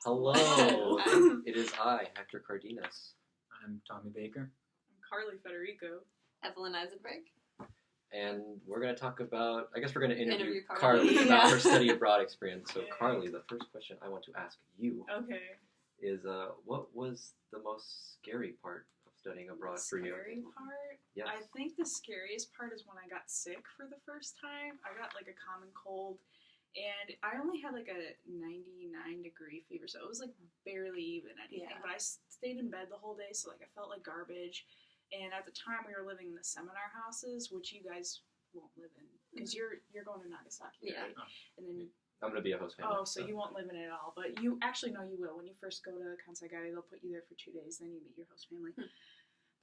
Hello, it is I, Hector Cardenas. I'm Tommy Baker. I'm Carly Federico. Evelyn Eisenberg. And we're going to talk about, I guess we're going to interview Carly. Carly about her study abroad experience. So Carly, the first question I want to ask you is, what was the most scary part of studying abroad for you? Scary part? Yes. I think the scariest part is when I got sick for the first time. I got like a common cold, and I only had like a 99-degree fever, so it was like barely even anything. Yeah. But I stayed in bed the whole day, so like I felt like garbage. And at the time, we were living in the seminar houses, which you guys won't live in because you're going to Nagasaki, right? Oh. And then I'm going to be a host family. Oh, so you won't live in it at all. But you actually, no, you will. When you first go to Kansai, they'll put you there for 2 days. Then you meet your host family.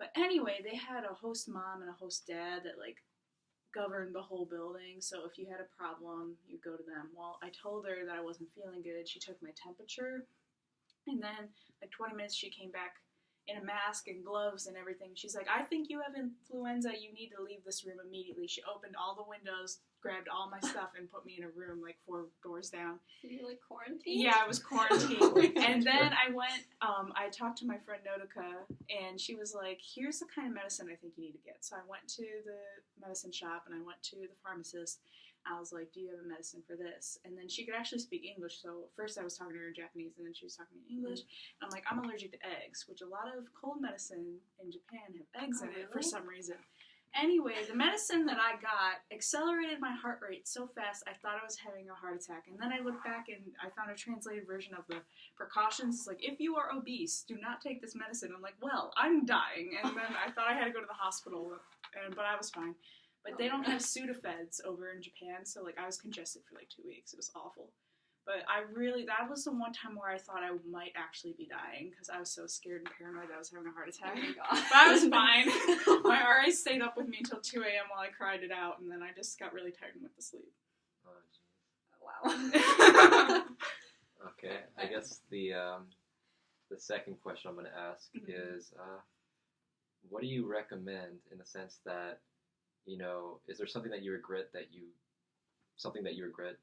But anyway, they had a host mom and a host dad that, like, governed the whole building. So if you had a problem, you go to them. Well, I told her that I wasn't feeling good. She took my temperature. And then, like, 20 minutes, she came back in a mask and gloves and everything. She's like, I think you have influenza. You need to leave this room immediately. She opened all the windows, grabbed all my stuff, and put me in a room like 4 doors down. So you like quarantined? Yeah, I was quarantined. And then I went, I talked to my friend Notica, and she was like, here's the kind of medicine I think you need to get. So I went to the medicine shop, and I went to the pharmacist. I was like, do you have a medicine for this? And then she could actually speak English. So first I was talking to her in Japanese, and then she was talking in English. And I'm like, I'm allergic to eggs, which a lot of cold medicine in Japan have eggs in it for some reason. Anyway, the medicine that I got accelerated my heart rate so fast I thought I was having a heart attack. And then I looked back and I found a translated version of the precautions. It's like, if you are obese, do not take this medicine. I'm like, well, I'm dying. And then I thought I had to go to the hospital, but I was fine. But they don't have Sudafeds over in Japan, so like I was congested for like 2 weeks. It was awful. But that was the one time where I thought I might actually be dying because I was so scared and paranoid that I was having a heart attack. Oh my God. But I was fine. My RA stayed up with me until 2 a.m. while I cried it out, and then I just got really tired and went to sleep. Oh, Wow. okay, I guess the second question I'm going to ask is, what do you recommend in the sense that, you know, is there something that you regret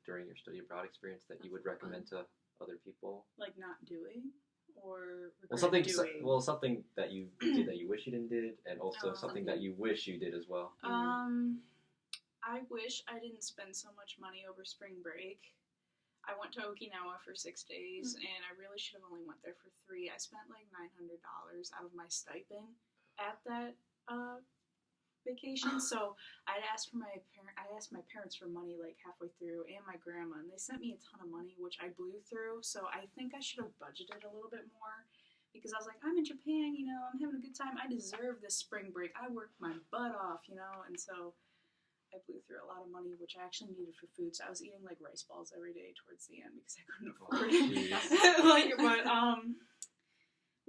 during your study abroad experience that you would recommend to other people? Like not doing, or something doing? Something that you did that you wish you didn't did, and also something that you wish you did as well. I wish I didn't spend so much money over spring break. I went to Okinawa for 6 days, and I really should have only went there for 3. I spent like $900 out of my stipend at that vacation. So I asked my parents for money like halfway through, and my grandma, and they sent me a ton of money, which I blew through. So I think I should have budgeted a little bit more, because I was like, I'm in Japan, you know, I'm having a good time. I deserve this spring break. I worked my butt off, you know, and so I blew through a lot of money, which I actually needed for food. So I was eating like rice balls every day towards the end because I couldn't afford it.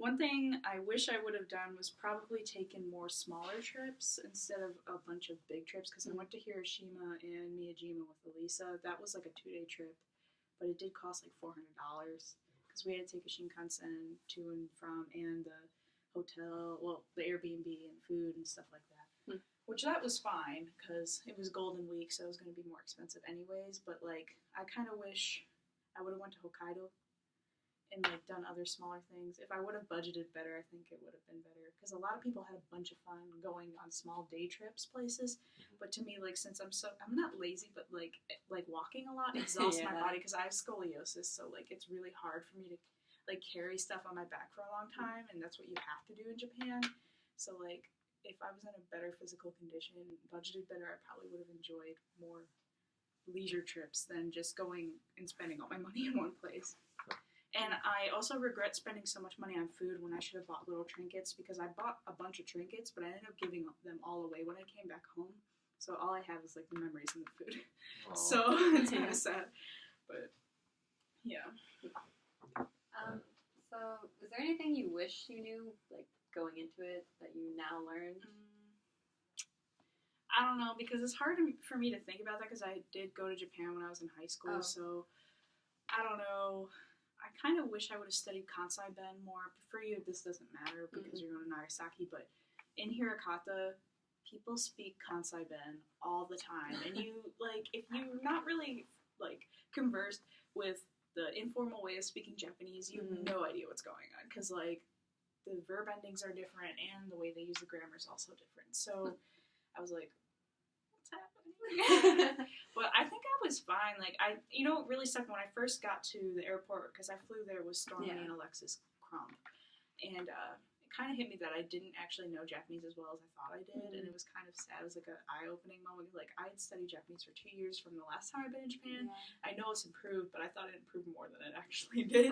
One thing I wish I would have done was probably taken more smaller trips instead of a bunch of big trips, because I went to Hiroshima and Miyajima with Elisa. That was like a 2-day trip, but it did cost like $400 because we had to take a Shinkansen to and from, and the hotel, well, the Airbnb and food and stuff like that. Which that was fine because it was Golden Week, so it was going to be more expensive anyways. But like, I kind of wish I would have went to Hokkaido and like done other smaller things. If I would have budgeted better, I think it would have been better, because a lot of people had a bunch of fun going on small day trips places. But to me, like, since I'm not lazy, but like walking a lot exhausts my body, because I have scoliosis, so like it's really hard for me to like carry stuff on my back for a long time, and that's what you have to do in Japan. So like, if I was in a better physical condition, budgeted better, I probably would have enjoyed more leisure trips than just going and spending all my money in one place. And I also regret spending so much money on food when I should have bought little trinkets, because I bought a bunch of trinkets, but I ended up giving them all away when I came back home. So all I have is like the memories and the food. Aww. So it's kind of sad, but yeah. So is there anything you wish you knew, like going into it, that you now learned? I don't know, because it's hard for me to think about that, because I did go to Japan when I was in high school. So I don't know. I kind of wish I would have studied Kansai Ben more. For you, this doesn't matter because you're going to Nagasaki, but in Hirakata, people speak Kansai Ben all the time. And you, like, if you're not really, like, conversed with the informal way of speaking Japanese, you have no idea what's going on because like the verb endings are different and the way they use the grammar is also different. So I was like, what's happening? But I think I was fine. Like you know, it really sucked when I first got to the airport because I flew there with Stormy and Alexis Crump, and kind of hit me that I didn't actually know Japanese as well as I thought I did, and it was kind of sad. It was like an eye-opening moment. Like, I had studied Japanese for 2 years from the last time I'd been in Japan. I know it's improved, but I thought it improved more than it actually did.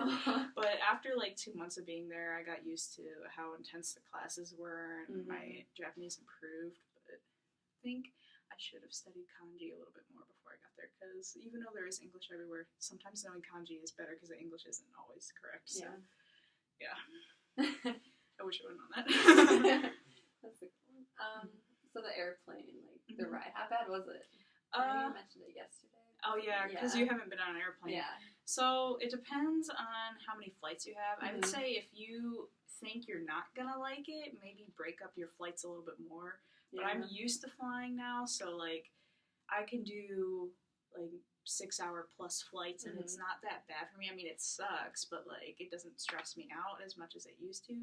But after like 2 months of being there, I got used to how intense the classes were, and my Japanese improved. But I think I should have studied kanji a little bit more before I got there, because even though there is English everywhere, sometimes knowing kanji is better because the English isn't always correct. So, yeah. I wish I would have known that. That's a cool one. So the airplane, like the ride, how bad was it? You mentioned it yesterday. Oh yeah, because you haven't been on an airplane. Yeah. So it depends on how many flights you have. I would say if you think you're not gonna like it, maybe break up your flights a little bit more. But I'm used to flying now, so like I can do like 6-hour plus flights, and it's not that bad for me. I mean, it sucks, but like it doesn't stress me out as much as it used to.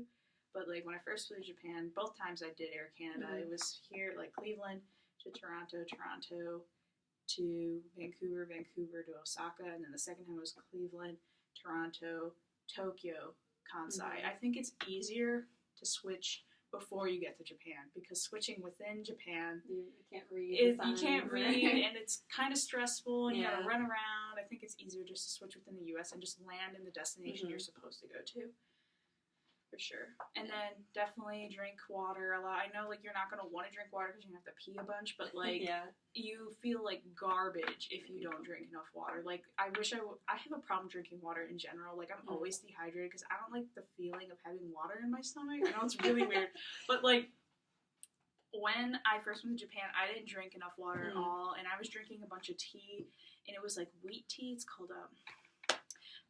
But like when I first flew to Japan, both times I did Air Canada. It was here, like Cleveland to Toronto, Toronto to Vancouver, Vancouver to Osaka, and then the second time was Cleveland, Toronto, Tokyo, Kansai. I think it's easier to switch before you get to Japan, because switching within Japan, you can't read. You can't read, and it's kind of stressful, and you gotta run around. I think it's easier just to switch within the U.S. and just land in the destination you're supposed to go to. For sure. And then definitely drink water a lot. I know, like, you're not going to want to drink water because you have to pee a bunch, but, like, you feel like garbage if you don't drink enough water. Like, I wish I have a problem drinking water in general. Like, I'm always dehydrated because I don't like the feeling of having water in my stomach. I know it's really weird. But, like, when I first went to Japan, I didn't drink enough water at all, and I was drinking a bunch of tea, and it was, like, wheat tea. It's called,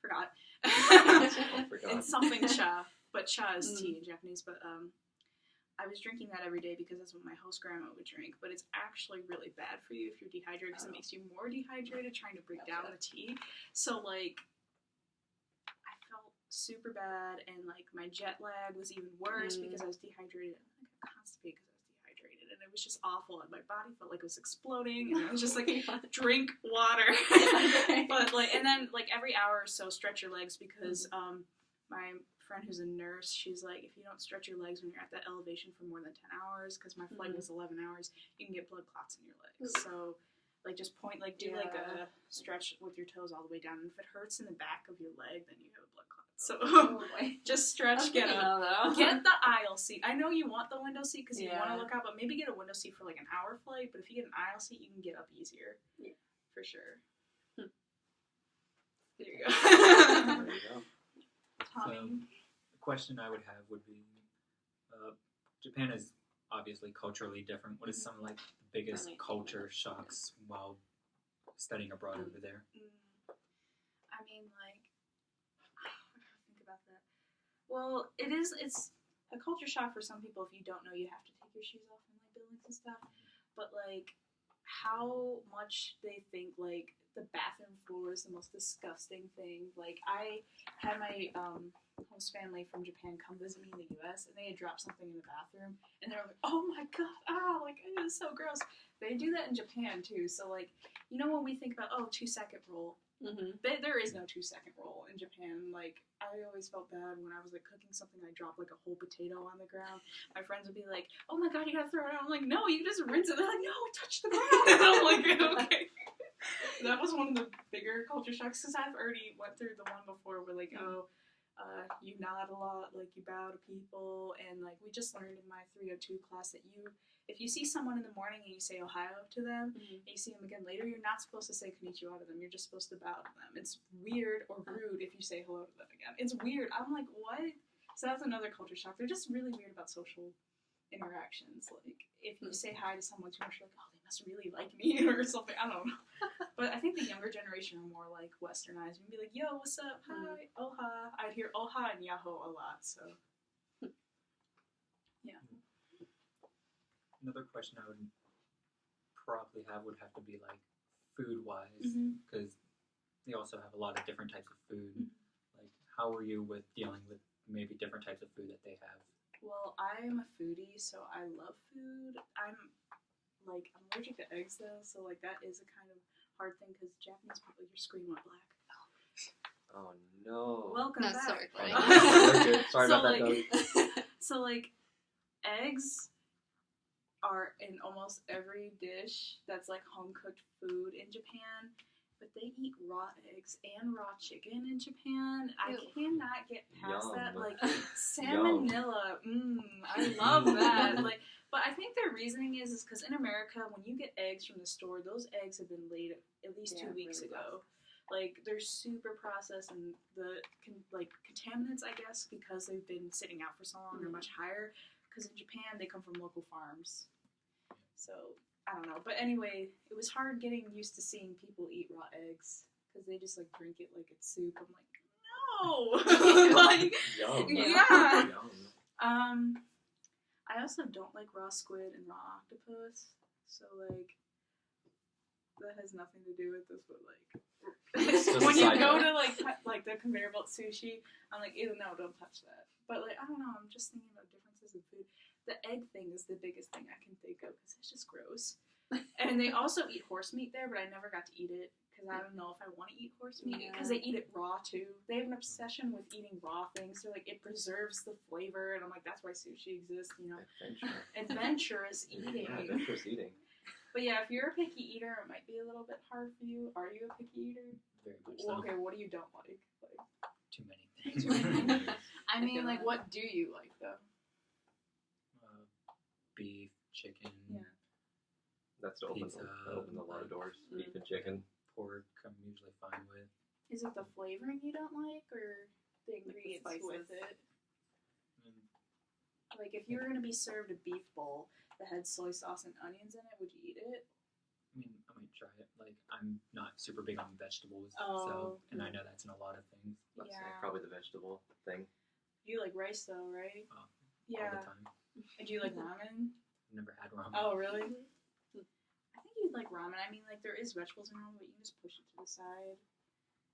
forgot. It's something cha. But cha is tea in Japanese, but I was drinking that every day because that's what my host grandma would drink. But it's actually really bad for you if you're dehydrated, because it makes you more dehydrated trying to break down the tea. So, like, I felt super bad, and, like, my jet lag was even worse because I was dehydrated. And I got constipated because I was dehydrated, and it was just awful, and my body felt like it was exploding, and I was just like, drink water. But, like, and then, like, every hour or so, stretch your legs, because my friend who's a nurse, she's like, if you don't stretch your legs when you're at that elevation for more than 10 hours, because my flight was 11 hours, you can get blood clots in your legs. So, like, just do like a stretch with your toes all the way down, and if it hurts in the back of your leg, then you have a blood clot. So, just stretch, get up. Get the aisle seat. I know you want the window seat because you want to look out, but maybe get a window seat for like an hour flight, but if you get an aisle seat, you can get up easier. Yeah. For sure. There you go. There you go. Tommy. The question I would have would be, Japan is obviously culturally different. What is some like the biggest culture shocks while studying abroad over there? I mean, like, what do I think about that? Well, it's a culture shock for some people. If you don't know, you have to take your shoes off in like buildings and stuff. But like, how much they think like the bathroom floor is the most disgusting thing. Like, I had my host family from Japan come visit me in the U.S. and they had dropped something in the bathroom, and they were like, "Oh my god, like it is so gross." They do that in Japan too. So like, you know, when we think about 2-second rule, there is no 2-second rule in Japan. Like, I always felt bad when I was like cooking something, I dropped like a whole potato on the ground. My friends would be like, "Oh my god, you gotta throw it out." I'm like, "No, you just rinse it." They're like, "No, it touched the ground." And I'm like, "Okay." That was one of the bigger culture shocks, because I've already went through the one before where like, you nod a lot, like you bow to people, and like we just learned in my 302 class that if you see someone in the morning and you say Ohio to them, and you see them again later, you're not supposed to say konnichiwa to them, you're just supposed to bow to them. It's weird or rude if you say hello to them again. It's weird. I'm like, what? So that's another culture shock. They're just really weird about social interactions. Like, if you say hi to someone too much, you're like, oh, they must really like me or something. I don't know. But I think the younger generation are more like westernized. You'd be like, yo, what's up? Hi, oha. I'd hear oha and yaho a lot, so yeah. Another question I would probably have would have to be like food wise, because they also have a lot of different types of food. Like, how were you with dealing with maybe different types of food that they have? Well, I'm a foodie, so I love food. I'm allergic to eggs though, so like that is a kind of hard thing because Japanese people, your screen went black. Oh no. Welcome That's so back. exciting. Sorry So, about that, like- Doug. So like, eggs are in almost every dish that's like home cooked food in Japan, but they eat raw eggs and raw chicken in Japan. I Ew. cannot get past Yum. that. Like salmonella, I love that. Like, but I think their reasoning is because in America, when you get eggs from the store, those eggs have been laid at least 2 weeks really ago. Like they're super processed, and the contaminants, I guess, because they've been sitting out for so long, are much higher. Because in Japan, they come from local farms. So I don't know, but anyway, it was hard getting used to seeing people eat raw eggs because they just like drink it like it's soup. I'm like, no, like Yum. yeah. Yum. I also don't like raw squid and raw octopus, so like that has nothing to do with this, but like Just when a you side go note. to like the conveyor belt sushi, I'm like, ew, no, don't touch that. But like I don't know, I'm just thinking about differences in food. The egg thing is the biggest thing I can think of because it's just gross. And they also eat horse meat there, but I never got to eat it because I don't know if I want to eat horse meat because they eat it raw too. They have an obsession with eating raw things. They're like, it preserves the flavor, and I'm like, that's why sushi exists, you know. Adventurous eating. Yeah, adventurous eating. But yeah, if you're a picky eater, it might be a little bit hard for you. Are you a picky eater? Very much Well, so. okay, what do you don't like? Too many things. I mean, like, what do you like though? Beef, chicken, Yeah. That's to open, Pizza, that opens a lot of doors. Beef and chicken. pork. I'm usually fine with. Is it the flavoring you don't like, or the ingredients spices. with it? Mm, Like, if you were gonna be served a beef bowl that had soy sauce and onions in it, would you eat it? I mean, I might try it. Like, I'm not super big on vegetables, Oh. so and I know that's in a lot of things Let's say Yeah. probably the vegetable thing. You like rice though, right? all Yeah. the time. And do you like ramen? I've never had ramen. Oh, really? I think you'd like ramen. I mean, like, there is vegetables in ramen, but you can just push it to the side.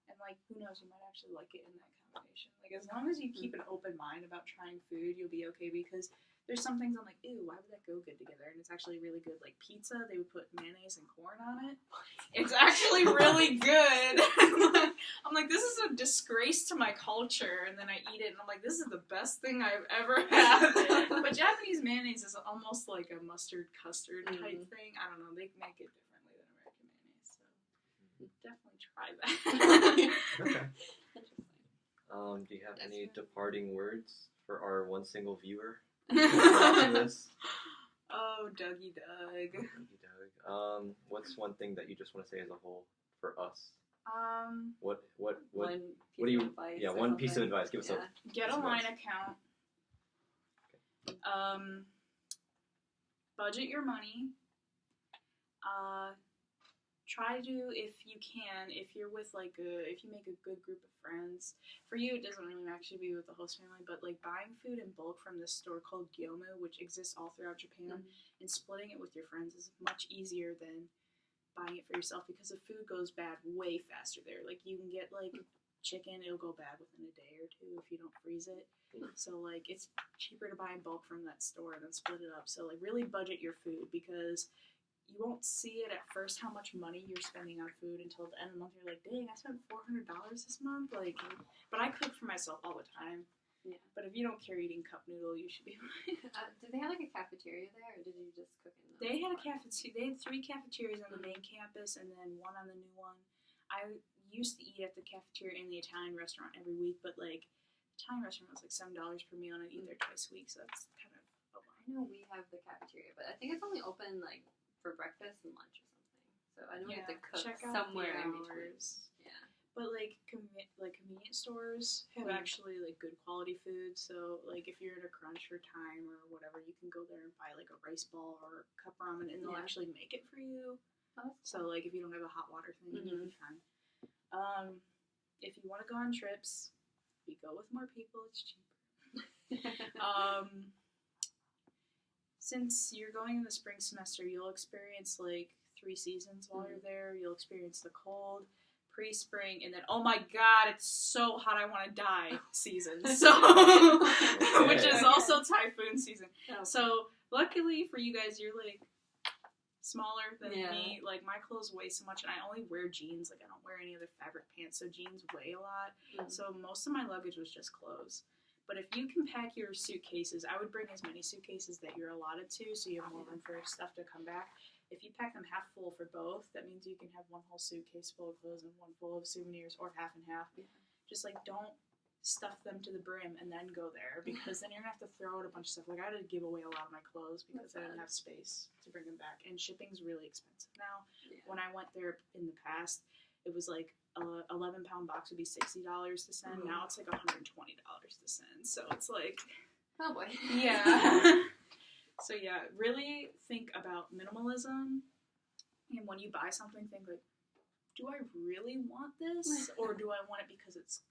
And, like, who knows, you might actually like it in that combination. Like, as long as you keep an open mind about trying food, you'll be okay, because there's some things I'm like, ew, why would that go good together? And it's actually really good. Like, pizza, they would put mayonnaise and corn on it. It's actually really good. I'm like, this is a disgrace to my culture. And then I eat it, and I'm like, this is the best thing I've ever had. But Japanese mayonnaise is almost like a mustard custard type thing. I don't know. They make it differently than American mayonnaise. So definitely try that. Okay. Interesting. Do you have That's any really- departing words for our one single viewer Oh, watching this? Dougie Doug. Thank you, Doug. What's one thing that you just want to say as a whole for us? What One piece do you? of advice Yeah, or one piece of something. advice. Give us a. Get a That's line nice. account. Budget your money. Try to, if you can, if you're with if you make a good group of friends. For you, it doesn't really actually be with the host family, but like buying food in bulk from this store called Gyomu, which exists all throughout Japan, and splitting it with your friends is much easier than buying it for yourself, because the food goes bad way faster there. Like, you can get like chicken, it'll go bad within a day or two if you don't freeze it. So like, it's cheaper to buy in bulk from that store than split it up. So like, really budget your food, because you won't see it at first how much money you're spending on food until the end of the month. You're like, dang, I spent $400 this month. Like, but I cook for myself all the time. Yeah. But if you don't care eating cup noodle, you should be. Did they have like a cafeteria there, or did you just cook in the They had a cafeteria. They had 3 cafeterias on the main campus, and then 1 on the new one. I used to eat at the cafeteria in the Italian restaurant every week, but like, the Italian restaurant was like $7 per meal, and I eat there twice a week, so that's kind of a lot. I know we have the cafeteria, but I think it's only open like for breakfast and lunch or something. So I know we have to cook check out somewhere the in between. hours. Yeah. But like convenience stores have actually like good quality food. So like, if you're in a crunch for time or whatever, you can go there and buy like a rice ball or a cup ramen, and they'll actually make it for you. Oh, So like, if you don't have a hot water thing, you'll be fine. If you want to go on trips, you go with more people. It's cheaper. Since you're going in the spring semester, you'll experience like 3 seasons while you're there. You'll experience the cold, pre-spring, and then, oh my god, it's so hot, I want to die season. So, which is also typhoon season. So, luckily for you guys, you're like smaller than me. Like, my clothes weigh so much, and I only wear jeans. Like, I don't wear any other fabric pants, so jeans weigh a lot. So most of my luggage was just clothes. But if you can pack your suitcases, I would bring as many suitcases that you're allotted to, so you have more room for stuff to come back. If you pack them half full for both, that means you can have one whole suitcase full of clothes and one full of souvenirs, or half and half. Just like, don't stuff them to the brim and then go there, because then you're gonna have to throw out a bunch of stuff. Like, I had to give away a lot of my clothes because I didn't have space to bring them back, and shipping's really expensive now. When I went there in the past, it was like 11-pound box would be $60 to send. Now it's like $120 to send. So it's like, oh boy. Yeah. So yeah, really think about minimalism, and when you buy something, think like, do I really want this, or do I want it because it's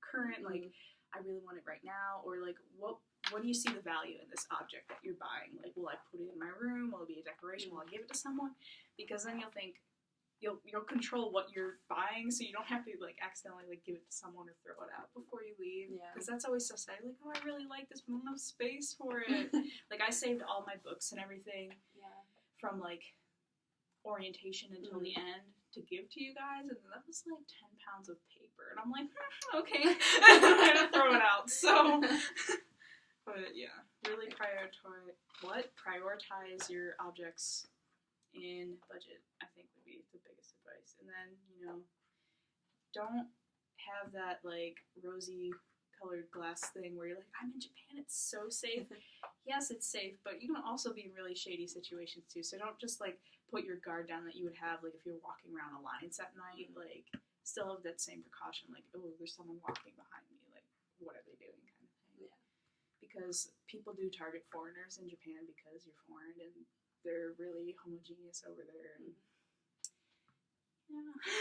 current, like I really want it right now, or like what do you see the value in this object that you're buying? Like, will I put it in my room? Will it be a decoration? Will I give it to someone? Because then you'll think you'll control what you're buying, so you don't have to like accidentally like give it to someone or throw it out before you leave. Because that's always so sad. Like, oh, I really like this, but I don't have space for it. Like, I saved all my books and everything from like orientation until the end to give to you guys, and that was like 10 pounds of paper, and I'm like, okay, I'm gonna throw it out. So, but yeah, really prioritize your objects in budget, I think would be the biggest advice. And then, you know, don't have that like rosy colored glass thing where you're like, I'm in Japan, it's so safe. Yes, it's safe, but you can also be in really shady situations too. So don't just like put your guard down that you would have like if you're walking around Alliance at night. Like, still have that same precaution. Like, oh, there's someone walking behind me. Like, what are they doing, kind of thing. Because people do target foreigners in Japan because you're foreign, and they're really homogeneous over there.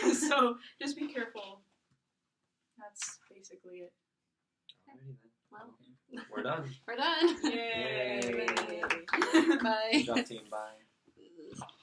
And so just be careful. That's basically it. Alrighty then. Well, we're done. We're done. Yay! Bye. Good job, team. Bye.